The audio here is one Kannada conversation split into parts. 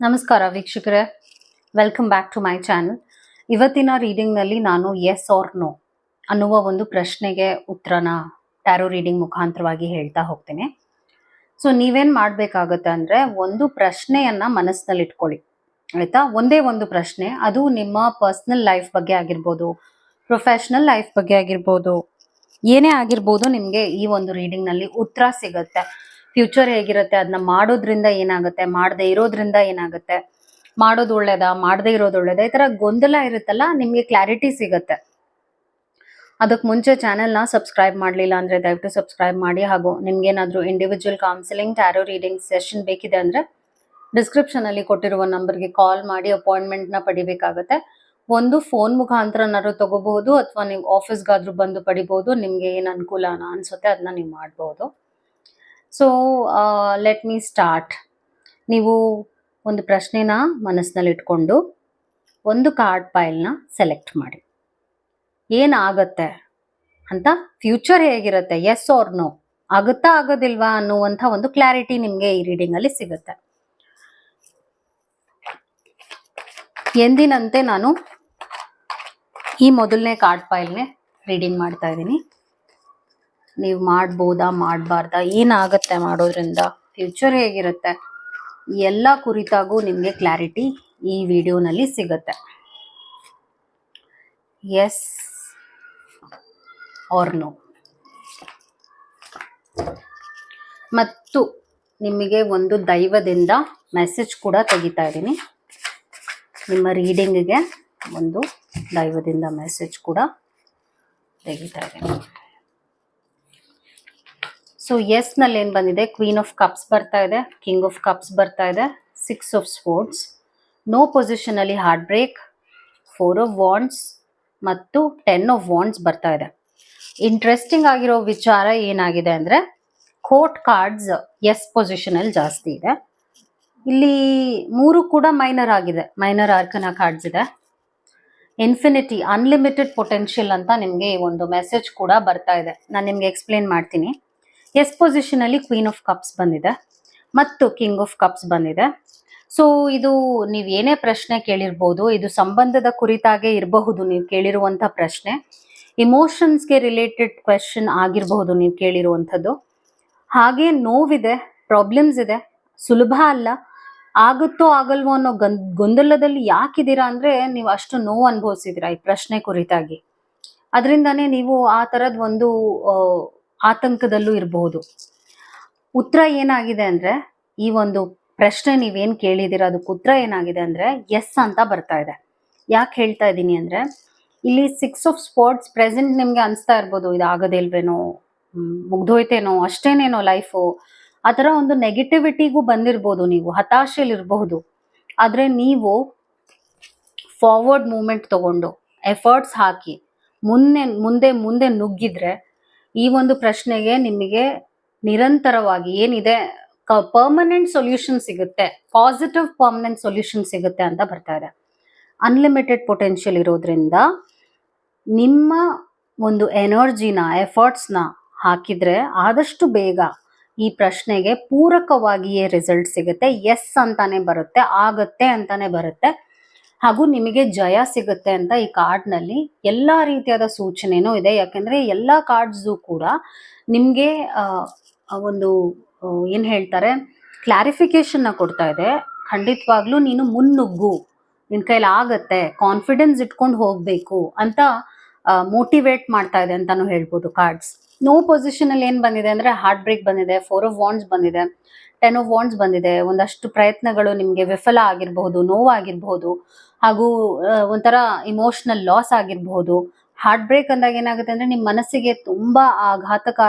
ನಮಸ್ಕಾರ ವೀಕ್ಷಕರೇ, welcome back to my channel. ಇವತ್ತಿನ ರೀಡಿಂಗ್ನಲ್ಲಿ ನಾನು ಎಸ್ ಆರ್ ನೋ ಅನ್ನುವ ಒಂದು ಪ್ರಶ್ನೆಗೆ ಉತ್ತರನ ಟ್ಯಾರೋ ರೀಡಿಂಗ್ ಮುಖಾಂತರವಾಗಿ ಹೇಳ್ತಾ ಹೋಗ್ತೀನಿ. ಸೊ ನೀವೇನು ಮಾಡಬೇಕಾಗತ್ತೆ ಅಂದರೆ, ಒಂದು ಪ್ರಶ್ನೆಯನ್ನು ಮನಸ್ಸಿನಲ್ಲಿ ಇಟ್ಕೊಳ್ಳಿ, ಆಯಿತಾ? ಒಂದೇ ಒಂದು ಪ್ರಶ್ನೆ, ಅದು ನಿಮ್ಮ ಪರ್ಸ್ನಲ್ ಲೈಫ್ ಬಗ್ಗೆ ಆಗಿರ್ಬೋದು, ಪ್ರೊಫೆಷ್ನಲ್ ಲೈಫ್ ಬಗ್ಗೆ ಆಗಿರ್ಬೋದು, ಏನೇ ಆಗಿರ್ಬೋದು, ನಿಮಗೆ ಈ ಒಂದು ರೀಡಿಂಗ್ನಲ್ಲಿ ಉತ್ತರ ಸಿಗುತ್ತೆ. ಫ್ಯೂಚರ್ ಹೇಗಿರುತ್ತೆ, ಅದನ್ನ ಮಾಡೋದ್ರಿಂದ ಏನಾಗುತ್ತೆ, ಮಾಡದೇ ಇರೋದ್ರಿಂದ ಏನಾಗುತ್ತೆ, ಮಾಡೋದು ಒಳ್ಳೇದಾ, ಮಾಡದೇ ಇರೋದು ಒಳ್ಳೇದಾ, ಈ ಥರ ಗೊಂದಲ ಇರುತ್ತಲ್ಲ, ನಿಮಗೆ ಕ್ಲಾರಿಟಿ ಸಿಗುತ್ತೆ. ಅದಕ್ಕೆ ಮುಂಚೆ ಚಾನೆಲ್ನ ಸಬ್ಸ್ಕ್ರೈಬ್ ಮಾಡಲಿಲ್ಲ ಅಂದರೆ ದಯವಿಟ್ಟು ಸಬ್ಸ್ಕ್ರೈಬ್ ಮಾಡಿ. ಹಾಗೂ ನಿಮ್ಗೇನಾದರೂ individual counselling tarot reading session ಬೇಕಿದೆ ಅಂದರೆ ಡಿಸ್ಕ್ರಿಪ್ಷನಲ್ಲಿ ಕೊಟ್ಟಿರುವ ನಂಬರ್ಗೆ ಕಾಲ್ ಮಾಡಿ ಅಪಾಯಿಂಟ್ಮೆಂಟ್ನ ಪಡಿಬೇಕಾಗತ್ತೆ. ಒಂದು ಫೋನ್ ಮುಖಾಂತರನಾದ್ರು ತಗೋಬಹುದು, ಅಥವಾ ನೀವು ಆಫೀಸ್ಗಾದ್ರೂ ಬಂದು ಪಡಿಬಹುದು. ನಿಮಗೆ ಏನು ಅನುಕೂಲ ಅನಿಸುತ್ತೆ ಅದನ್ನ ನೀವು ಮಾಡ್ಬೋದು. So let me start. ನೀವು ಒಂದು ಪ್ರಶ್ನೆನ ಮನಸ್ಸಿನಲ್ಲಿ ಇಟ್ಕೊಂಡು ಒಂದು ಕಾರ್ಡ್ ಫೈಲ್ನ ಸೆಲೆಕ್ಟ್ ಮಾಡಿ. ಏನಾಗತ್ತೆ ಅಂತ, ಫ್ಯೂಚರ್ ಹೇಗಿರುತ್ತೆ, ಎಸ್ ಆರ್ ನೋ, ಆಗುತ್ತಾ ಆಗೋದಿಲ್ವಾ ಅನ್ನುವಂಥ ಒಂದು ಕ್ಲಾರಿಟಿ ನಿಮಗೆ ಈ ರೀಡಿಂಗಲ್ಲಿ ಸಿಗುತ್ತೆ. ಎಂದಿನಂತೆ ನಾನು ಈ ಮೊದಲನೇ ಕಾರ್ಡ್ ಫೈಲ್ನೇ ರೀಡಿಂಗ್ ಮಾಡ್ತಾ ಇದ್ದೀನಿ. ನೀವು ಮಾಡ್ಬೋದಾ, ಮಾಡಬಾರ್ದಾ, ಏನಾಗುತ್ತೆ ಮಾಡೋದ್ರಿಂದ, ಫ್ಯೂಚರ್ ಹೇಗಿರುತ್ತೆ, ಎಲ್ಲ ಕುರಿತಾಗೂ ನಿಮಗೆ ಕ್ಲಾರಿಟಿ ಈ ವಿಡಿಯೋನಲ್ಲಿ ಸಿಗುತ್ತೆ. Yes or no. ಮತ್ತು ನಿಮಗೆ ಒಂದು ದೈವದಿಂದ ಮೆಸೇಜ್ ಕೂಡ ತೆಗಿತಾ ಇದ್ದೀನಿ. ನಿಮ್ಮ ರೀಡಿಂಗಿಗೆ ಒಂದು ದೈವದಿಂದ ಮೆಸೇಜ್ ಕೂಡ ತೆಗಿತಾ ಇದ್ದೀನಿ. ಸೊ ಎಸ್ ನಲ್ಲಿ ಏನು ಬಂದಿದೆ, ಕ್ವೀನ್ ಆಫ್ ಕಪ್ಸ್ ಬರ್ತಾ ಇದೆ, ಕಿಂಗ್ ಆಫ್ ಕಪ್ಸ್ ಬರ್ತಾ ಇದೆ, 6 ಆಫ್ ಸ್ವೋರ್ಡ್ಸ್, ನೋ ಪೊಸಿಷನ್ ಅಲ್ಲಿ ಹಾರ್ಟ್ ಬ್ರೇಕ್, 4 ಆಫ್ ವಾಂಡ್ಸ್ ಮತ್ತು 10 ಆಫ್ ವಾಂಡ್ಸ್ ಬರ್ತಾ ಇದೆ. ಇಂಟ್ರೆಸ್ಟಿಂಗ್ ಆಗಿರೋ ವಿಚಾರ ಏನಾಗಿದೆ ಅಂದ್ರೆ, ಕೋರ್ಟ್ ಕಾರ್ಡ್ಸ್ ಎಸ್ ಪೊಸಿಷನ್ ಅಲ್ಲಿ ಜಾಸ್ತಿ ಇದೆ. ಇಲ್ಲಿ 3 ಕೂಡ ಮೈನರ್ ಆಗಿದೆ, ಮೈನರ್ ಆರ್ಕನ ಕಾರ್ಡ್ಸ್ ಇದೆ. ಇನ್ಫಿನಿಟಿ, ಅನ್ಲಿಮಿಟೆಡ್ ಪೊಟೆನ್ಷಿಯಲ್ ಅಂತ ನಿಮಗೆ ಒಂದು ಮೆಸೇಜ್ ಕೂಡ ಬರ್ತಾ ಇದೆ. ನಾನು ನಿಮ್ಗೆ ಎಕ್ಸ್ಪ್ಲೇನ್ ಮಾಡ್ತೀನಿ. ಎಸ್ ಪೊಸಿಷನ್ ಅಲ್ಲಿ ಕ್ವೀನ್ ಆಫ್ ಕಪ್ಸ್ ಬಂದಿದೆ ಮತ್ತು ಕಿಂಗ್ ಆಫ್ ಕಪ್ಸ್ ಬಂದಿದೆ. ಸೊ ಇದು ನೀವು ಏನೇ ಪ್ರಶ್ನೆ ಕೇಳಿರ್ಬೋದು, ಇದು ಸಂಬಂಧದ ಕುರಿತಾಗೆ ಇರಬಹುದು ನೀವು ಕೇಳಿರುವಂಥ ಪ್ರಶ್ನೆ, ಇಮೋಷನ್ಸ್ಗೆ ರಿಲೇಟೆಡ್ ಕ್ವೆಶನ್ ಆಗಿರಬಹುದು ನೀವು ಕೇಳಿರುವಂಥದ್ದು. ಹಾಗೆ ನೋವಿದೆ, ಪ್ರಾಬ್ಲಮ್ಸ್ ಇದೆ, ಸುಲಭ ಅಲ್ಲ, ಆಗುತ್ತೋ ಆಗಲ್ವೋ ಅನ್ನೋ ಗೊಂದಲದಲ್ಲಿ ಯಾಕಿದ್ದೀರಾ ಅಂದರೆ, ನೀವು ಅಷ್ಟು ನೋವು ಅನುಭವಿಸಿದ್ದೀರಾ ಈ ಪ್ರಶ್ನೆ ಕುರಿತಾಗಿ. ಅದರಿಂದಾನೇ ನೀವು ಆ ಥರದ ಒಂದು ಆತಂಕದಲ್ಲೂ ಇರಬಹುದು. ಉತ್ತರ ಏನಾಗಿದೆ ಅಂದ್ರೆ, ಈ ಒಂದು ಪ್ರಶ್ನೆ ನೀವೇನು ಕೇಳಿದ್ದೀರಾ ಅದಕ್ಕೆ ಉತ್ತರ ಏನಾಗಿದೆ ಅಂದ್ರೆ ಎಸ್ ಅಂತ ಬರ್ತಾ ಇದೆ. ಯಾಕೆ ಹೇಳ್ತಾ ಇದ್ದೀನಿ ಅಂದ್ರೆ, ಇಲ್ಲಿ 6 ಆಫ್ ಸ್ಪಾಟ್ಸ್ ಪ್ರೆಸೆಂಟ್ ನಿಮ್ಗೆ ಅನಿಸ್ತಾ ಇರ್ಬೋದು, ಇದು ಆಗೋದೇ ಇಲ್ವೇನೋ, ಮುಗ್ದೋಯ್ತೇನೋ, ಅಷ್ಟೇನೇನೋ ಲೈಫು, ಆ ಥರ ಒಂದು ನೆಗೆಟಿವಿಟಿಗೂ ಬಂದಿರ್ಬೋದು, ನೀವು ಹತಾಶೆಯಲ್ಲಿ ಇರಬಹುದು. ಆದರೆ ನೀವು ಫಾರ್ವರ್ಡ್ ಮೂಮೆಂಟ್ ತಗೊಂಡು ಎಫರ್ಟ್ಸ್ ಹಾಕಿ ಮುಂದೆ ನುಗ್ಗಿದ್ರೆ ಈ ಒಂದು ಪ್ರಶ್ನೆಗೆ ನಿಮಗೆ ನಿರಂತರವಾಗಿ ಏನಿದೆ ಪರ್ಮನೆಂಟ್ ಸೊಲ್ಯೂಷನ್ ಸಿಗುತ್ತೆ, ಪಾಸಿಟಿವ್ ಪರ್ಮನೆಂಟ್ ಸೊಲ್ಯೂಷನ್ ಸಿಗುತ್ತೆ ಅಂತ ಬರ್ತಾ ಇದೆ. ಅನ್ಲಿಮಿಟೆಡ್ ಪೊಟೆನ್ಷಿಯಲ್ ಇರೋದ್ರಿಂದ ನಿಮ್ಮ ಒಂದು ಎನರ್ಜಿನ, ಎಫರ್ಟ್ಸ್ನ ಹಾಕಿದ್ರೆ ಆದಷ್ಟು ಬೇಗ ಈ ಪ್ರಶ್ನೆಗೆ ಪೂರಕವಾಗಿಯೇ ರಿಸಲ್ಟ್ ಸಿಗುತ್ತೆ. ಎಸ್ ಅಂತಾನೆ ಬರುತ್ತೆ, ಆಗತ್ತೆ ಅಂತಾನೆ ಬರುತ್ತೆ, ಹಾಗೂ ನಿಮಗೆ ಜಯ ಸಿಗುತ್ತೆ ಅಂತ ಈ ಕಾರ್ಡ್ನಲ್ಲಿ ಎಲ್ಲ ರೀತಿಯಾದ ಸೂಚನೆನೂ ಇದೆ. ಯಾಕೆಂದರೆ ಎಲ್ಲ ಕಾರ್ಡ್ಸು ಕೂಡ ನಿಮಗೆ ಒಂದು ಏನು ಹೇಳ್ತಾರೆ, ಕ್ಲಾರಿಫಿಕೇಶನ್ನ ಕೊಡ್ತಾ ಇದೆ. ಖಂಡಿತವಾಗ್ಲೂ ನೀನು ಮುನ್ನುಗ್ಗು, ನಿನ್ನ ಕೈಲಿ ಆಗತ್ತೆ, ಕಾನ್ಫಿಡೆನ್ಸ್ ಇಟ್ಕೊಂಡು ಹೋಗಬೇಕು ಅಂತ ಮೋಟಿವೇಟ್ ಮಾಡ್ತಾ ಇದೆ ಅಂತಾನು ಹೇಳ್ಬೋದು ಕಾರ್ಡ್ಸ್. ನೋ ಪೊಸಿಷನಲ್ಲಿ ಏನು ಬಂದಿದೆ ಅಂದರೆ, ಹಾರ್ಟ್ ಬ್ರೇಕ್ ಬಂದಿದೆ, 4 ಆಫ್ ವಾಂಡ್ಸ್ ಬಂದಿದೆ, 10 ಆಫ್ ವಾಂಡ್ಸ್ ಬಂದಿದೆ. ಒಂದಷ್ಟು ಪ್ರಯತ್ನಗಳು ನಿಮಗೆ ವಿಫಲ ಆಗಿರಬಹುದು, ನೋವಾಗಿರಬಹುದು, ಹಾಗೂ ಒಂಥರ ಇಮೋಷನಲ್ ಲಾಸ್ ಆಗಿರಬಹುದು. ಹಾರ್ಟ್ ಬ್ರೇಕ್ ಅಂದಾಗ ಏನಾಗುತ್ತೆ ಅಂದರೆ, ನಿಮ್ಮ ಮನಸ್ಸಿಗೆ ತುಂಬ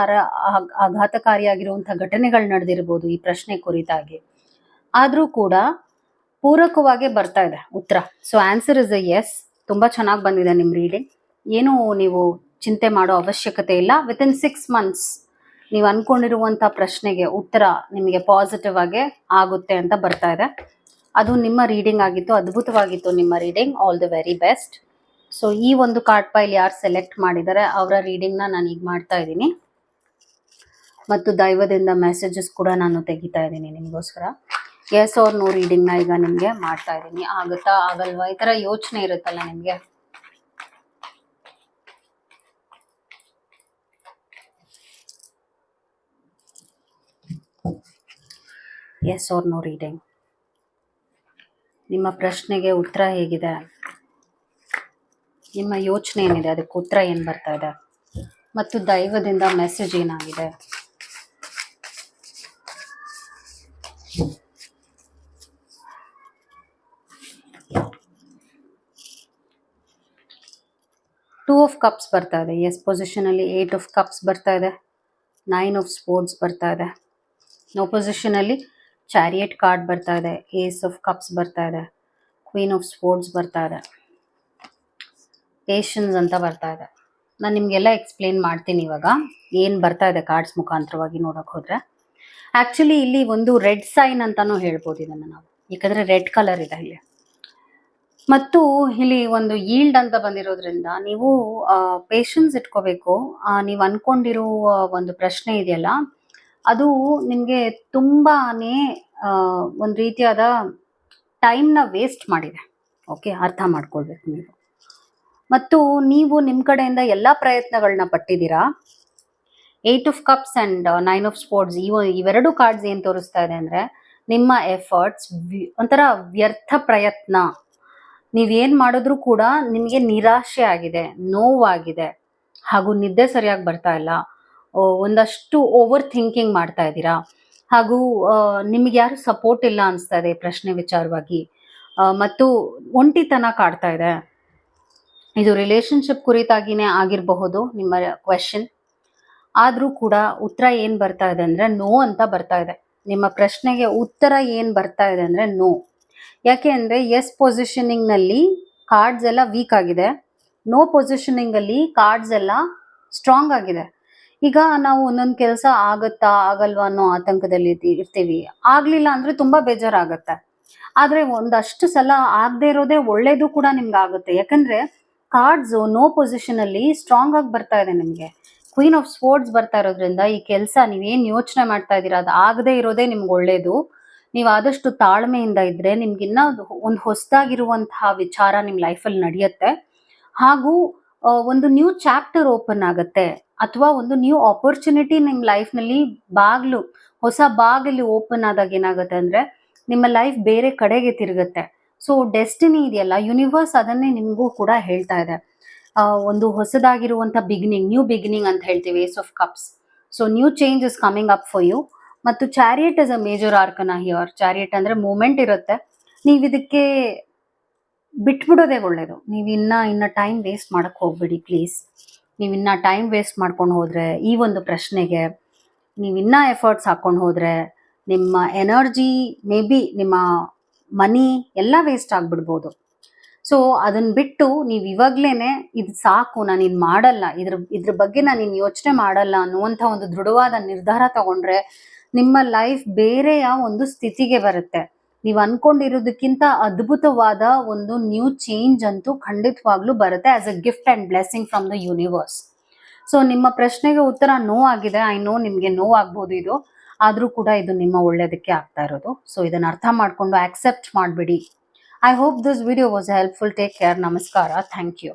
ಆಘಾತಕಾರಿಯಾಗಿರುವಂಥ ಘಟನೆಗಳು ನಡೆದಿರ್ಬೋದು ಈ ಪ್ರಶ್ನೆ ಕುರಿತಾಗಿ. ಆದರೂ ಕೂಡ ಪೂರಕವಾಗಿ ಬರ್ತಾ ಇದೆ ಉತ್ತರ. So answer is a yes. ತುಂಬ ಚೆನ್ನಾಗಿ ಬಂದಿದೆ ನಿಮ್ಮ ರೀಡಿಂಗ್. ಏನು ನೀವು ಚಿಂತೆ ಮಾಡೋ ಅವಶ್ಯಕತೆ ಇಲ್ಲ. ವಿತಿನ್ 6 months ನೀವು ಅನ್ಕೊಂಡಿರುವಂಥ ಪ್ರಶ್ನೆಗೆ ಉತ್ತರ ನಿಮಗೆ ಪಾಸಿಟಿವ್ ಆಗಿ ಆಗುತ್ತೆ ಅಂತ ಬರ್ತಾ ಇದೆ. ಅದು ನಿಮ್ಮ ರೀಡಿಂಗ್ ಆಗಿತ್ತು, ಅದ್ಭುತವಾಗಿತ್ತು ನಿಮ್ಮ reading. All the very best. So ಈ ಒಂದು ಕಾರ್ಡ್ ಫೈಲ್ ಯಾರು ಸೆಲೆಕ್ಟ್ ಮಾಡಿದ್ದಾರೆ ಅವರ ರೀಡಿಂಗ್ನ ನಾನು ಈಗ ಮಾಡ್ತಾ ಇದ್ದೀನಿ, ಮತ್ತು ದೈವದಿಂದ ಮೆಸೇಜಸ್ ಕೂಡ ನಾನು ತೆಗಿತಾ ಇದ್ದೀನಿ ನಿಮಗೋಸ್ಕರ. ಎಸ್ ಆರ್ ನೋ ರೀಡಿಂಗ್ ನ ಈಗ ನಿಮ್ಗೆ ಮಾಡ್ತಾ ಇದ್ದೀನಿ. ಆಗುತ್ತಾ ಆಗಲ್ವಾ ಈ ತರ ಯೋಚನೆ ಇರುತ್ತಲ್ಲ ನಿಮ್ಗೆ. Yes or no reading. ನಿಮ್ಮ ಪ್ರಶ್ನೆಗೆ ಉತ್ತರ ಹೇಗಿದೆ, ನಿಮ್ಮ ಯೋಚನೆ ಏನಿದೆ ಅದಕ್ಕೆ ಉತ್ತರ ಏನ್ ಬರ್ತಾ ಇದೆ, ಮತ್ತು ದೈವದಿಂದ ಮೆಸೇಜ್ ಏನಾಗಿದೆ. ಟೂ ಆಫ್ ಕಪ್ಸ್ ಬರ್ತಾ ಇದೆ. ಎಸ್ ಪೊಸಿಷನ್ ಅಲ್ಲಿ 8 ಆಫ್ ಕಪ್ಸ್ ಬರ್ತಾ ಇದೆ. 9 ಆಫ್ ಸ್ಪೋರ್ಟ್ಸ್ ಬರ್ತಾ ಇದೆ. ನೋ ಪೊಸಿಷನ್ ಅಲ್ಲಿ ಚಾರಿಯಟ್ ಕಾರ್ಡ್ ಬರ್ತಾ ಇದೆ. ಏಸ್ ಆಫ್ ಕಪ್ಸ್ ಬರ್ತಾ ಇದೆ. ಕ್ವೀನ್ ಆಫ್ ಸ್ಪೋರ್ಟ್ಸ್ ಬರ್ತಾ ಇದೆ. ಪೇಷನ್ಸ್ ಅಂತ ಬರ್ತಾ ಇದೆ. ನಾನು ನಿಮ್ಗೆಲ್ಲ ಎಕ್ಸ್ಪ್ಲೇನ್ ಮಾಡ್ತೀನಿ ಇವಾಗ ಏನ್ ಬರ್ತಾ ಇದೆ ಕಾರ್ಡ್ಸ್ ಮುಖಾಂತರವಾಗಿ ನೋಡಕ್ ಹೋದ್ರೆ. ಆಕ್ಚುಲಿ ಇಲ್ಲಿ ಒಂದು ರೆಡ್ ಸೈನ್ ಅಂತಾನು ಹೇಳ್ಬೋದು ಇದನ್ನ ನಾವು, ಯಾಕಂದ್ರೆ ರೆಡ್ ಕಲರ್ ಇದೆ ಇಲ್ಲಿ. ಮತ್ತು ಇಲ್ಲಿ ಒಂದು ಈಲ್ಡ್ ಅಂತ ಬಂದಿರೋದ್ರಿಂದ ನೀವು ಪೇಷನ್ಸ್ ಇಟ್ಕೋಬೇಕು. ನೀವು ಅನ್ಕೊಂಡಿರುವ ಒಂದು ಪ್ರಶ್ನೆ ಇದೆಯಲ್ಲ ಅದು ನಿಮ್ಗೆ ತುಂಬಾನೇ ಒಂದು ರೀತಿಯಾದ ಟೈಮ್ನ ವೇಸ್ಟ್ ಮಾಡಿದೆ. ಓಕೆ, ಅರ್ಥ ಮಾಡ್ಕೊಳ್ಬೇಕು ನೀವು. ಮತ್ತು ನೀವು ನಿಮ್ಮ ಕಡೆಯಿಂದ ಎಲ್ಲ ಪ್ರಯತ್ನಗಳನ್ನ ಪಟ್ಟಿದ್ದೀರಾ. 8 of cups and 9 of sports ಇವೆರಡು ಕಾರ್ಡ್ಸ್ ಏನ್ ತೋರಿಸ್ತಾ ಇದೆ ಅಂದ್ರೆ ನಿಮ್ಮ ಎಫರ್ಟ್ಸ್ ಒಂಥರ ವ್ಯರ್ಥ ಪ್ರಯತ್ನ. ನೀವೇನ್ ಮಾಡಿದ್ರು ಕೂಡ ನಿಮಗೆ ನಿರಾಶೆ ಆಗಿದೆ, ನೋವಾಗಿದೆ, ಹಾಗೂ ನಿದ್ದೆ ಸರಿಯಾಗಿ ಬರ್ತಾ ಇಲ್ಲ, ಒಂದಷ್ಟು ಓವರ್ ಥಿಂಕಿಂಗ್ ಮಾಡ್ತಾ ಇದ್ದೀರಾ, ಹಾಗೂ ನಿಮ್ಗೆ ಯಾರು ಸಪೋರ್ಟ್ ಇಲ್ಲ ಅನಿಸ್ತಾ ಇದೆ ಪ್ರಶ್ನೆ ವಿಚಾರವಾಗಿ, ಮತ್ತು ಒಂಟಿತನ ಕಾಡ್ತಾ ಇದೆ. ಇದು ರಿಲೇಶನ್ಶಿಪ್ ಕುರಿತಾಗಿನೇ ಆಗಿರಬಹುದು ನಿಮ್ಮ ಕ್ವೆಶನ್. ಆದ್ರೂ ಕೂಡ ಉತ್ತರ ಏನ್ ಬರ್ತಾ ಇದೆ ಅಂದ್ರೆ ನೋ ಅಂತ ಬರ್ತಾ ಇದೆ. ನಿಮ್ಮ ಪ್ರಶ್ನೆಗೆ ಉತ್ತರ ಏನ್ ಬರ್ತಾ ಇದೆ ಅಂದ್ರೆ ನೋ. ಯಾಕೆ ಅಂದ್ರೆ ಎಸ್ ಪೊಸಿಷನಿಂಗ್ ನಲ್ಲಿ ಕಾರ್ಡ್ಸ್ ಎಲ್ಲ ವೀಕ್ ಆಗಿದೆ, ನೋ ಪೊಸಿಷನಿಂಗ್ ಅಲ್ಲಿ ಕಾರ್ಡ್ಸ್ ಎಲ್ಲ ಸ್ಟ್ರಾಂಗ್ ಆಗಿದೆ. ಈಗ ನಾವು ಒಂದೊಂದು ಕೆಲಸ ಆಗತ್ತಾ ಆಗಲ್ವಾ ಅನ್ನೋ ಆತಂಕದಲ್ಲಿ ಇರ್ತೀವಿ. ಆಗ್ಲಿಲ್ಲ ಅಂದ್ರೆ ತುಂಬಾ ಬೇಜಾರಾಗತ್ತೆ. ಆದ್ರೆ ಒಂದಷ್ಟು ಸಲ ಆಗದೆ ಇರೋದೇ ಒಳ್ಳೇದು ಕೂಡ ನಿಮ್ಗೆ ಆಗುತ್ತೆ. ಯಾಕಂದ್ರೆ ಕಾರ್ಡ್ಸ್ ನೋ ಪೊಸಿಷನ್ ಅಲ್ಲಿ ಸ್ಟ್ರಾಂಗ್ ಆಗಿ ಬರ್ತಾ ಇದೆ ನಿಮ್ಗೆ. ಕ್ವೀನ್ ಆಫ್ ಸ್ಪೋರ್ಟ್ಸ್ ಬರ್ತಾ ಇರೋದ್ರಿಂದ ಈ ಕೆಲಸ ನೀವೇನ್ ಯೋಚನೆ ಮಾಡ್ತಾ ಇದ್ದೀರಾ ಅದು ಆಗದೆ ಇರೋದೇ ನಿಮ್ಗೆ ಒಳ್ಳೇದು. ನೀವು ಆದಷ್ಟು ತಾಳ್ಮೆಯಿಂದ ಇದ್ರೆ ನಿಮ್ಗಿನ್ನ ಒಂದು ಹೊಸದಾಗಿರುವಂತಹ ವಿಚಾರ ನಿಮ್ ಲೈಫಲ್ಲಿ ನಡೆಯುತ್ತೆ. ಹಾಗೂ ಒಂದು ನ್ಯೂ ಚಾಪ್ಟರ್ ಓಪನ್ ಆಗುತ್ತೆ, ಅಥವಾ ಒಂದು ನ್ಯೂ ಆಪರ್ಚುನಿಟಿ ನಿಮ್ ಲೈಫ್ ನಲ್ಲಿ ಹೊಸ ಬಾಗಿಲು ಓಪನ್ ಆದಾಗ ಏನಾಗುತ್ತೆ ಅಂದ್ರೆ ನಿಮ್ಮ ಲೈಫ್ ಬೇರೆ ಕಡೆಗೆ ತಿರುಗುತ್ತೆ. ಸೊ ಡೆಸ್ಟಿನಿ ಇದೆಯಲ್ಲ, ಯೂನಿವರ್ಸ್ ಅದನ್ನೇ ನಿಮಗೂ ಕೂಡ ಹೇಳ್ತಾ ಇದೆ. ಒಂದು ಹೊಸದಾಗಿರುವಂತ ಬಿಗಿನಿಂಗ್, ನ್ಯೂ ಬಿಗಿನಿಂಗ್ ಅಂತ ಹೇಳ್ತೀವಿ ace of cups. So new change is coming up for you. ಮತ್ತು chariot is a major arcana here. Chariot ಅಂದ್ರೆ ಮೂಮೆಂಟ್ ಇರುತ್ತೆ. ನೀವು ಇದಕ್ಕೆ ಬಿಟ್ಬಿಡೋದೇ ಒಳ್ಳೇದು. ನೀವು ಇನ್ನ ಟೈಮ್ ವೇಸ್ಟ್ ಮಾಡಕ್ ಹೋಗ್ಬಿಡಿ ಪ್ಲೀಸ್. ನೀವು ಇನ್ನ ಟೈಮ್ ವೇಸ್ಟ್ ಮಾಡ್ಕೊಂಡು ಹೋದ್ರೆ ಈ ಒಂದು ಪ್ರಶ್ನೆಗೆ ನೀವು ಇನ್ನ ಎಫರ್ಟ್ಸ್ ಹಾಕೊಂಡು ಹೋದ್ರೆ ನಿಮ್ಮ ಎನರ್ಜಿ, ಮೇ ಬಿ ನಿಮ್ಮ ಮನಿ ಎಲ್ಲ ವೇಸ್ಟ್ ಆಗ್ಬಿಡ್ಬೋದು. ಸೊ ಅದನ್ನ ಬಿಟ್ಟು ನೀವು ಇವಾಗ್ಲೇನೆ ಇದು ಸಾಕು, ನಾನು ಇನ್ ಮಾಡಲ್ಲ, ಇದ್ರ ಬಗ್ಗೆ ನಾನು ಇನ್ ಯೋಚನೆ ಮಾಡಲ್ಲ ಅನ್ನುವಂಥ ಒಂದು ದೃಢವಾದ ನಿರ್ಧಾರ ತಗೊಂಡ್ರೆ ನಿಮ್ಮ ಲೈಫ್ ಬೇರೆಯ ಒಂದು ಸ್ಥಿತಿಗೆ ಬರುತ್ತೆ. ನೀವು ಅನ್ಕೊಂಡಿರೋದಕ್ಕಿಂತ ಅದ್ಭುತವಾದ ಒಂದು ನ್ಯೂ ಚೇಂಜ್ ಅಂತೂ ಖಂಡಿತವಾಗ್ಲೂ ಬರುತ್ತೆ as a gift and blessing from the universe. So ನಿಮ್ಮ ಪ್ರಶ್ನೆಗೆ ಉತ್ತರ ನೋ ಆಗಿದೆ. ಐ ನೋ ನಿಮ್ಗೆ ನೋ ಆಗ್ಬೋದು ಇದು, ಆದ್ರೂ ಕೂಡ ಇದು ನಿಮ್ಮ ಒಳ್ಳೇದಕ್ಕೆ ಆಗ್ತಾ ಇರೋದು. ಸೊ ಇದನ್ನ ಅರ್ಥ ಮಾಡ್ಕೊಂಡು ಆಕ್ಸೆಪ್ಟ್ ಮಾಡ್ಬಿಡಿ. I hope this video was helpful. Take care. Namaskara. Thank you.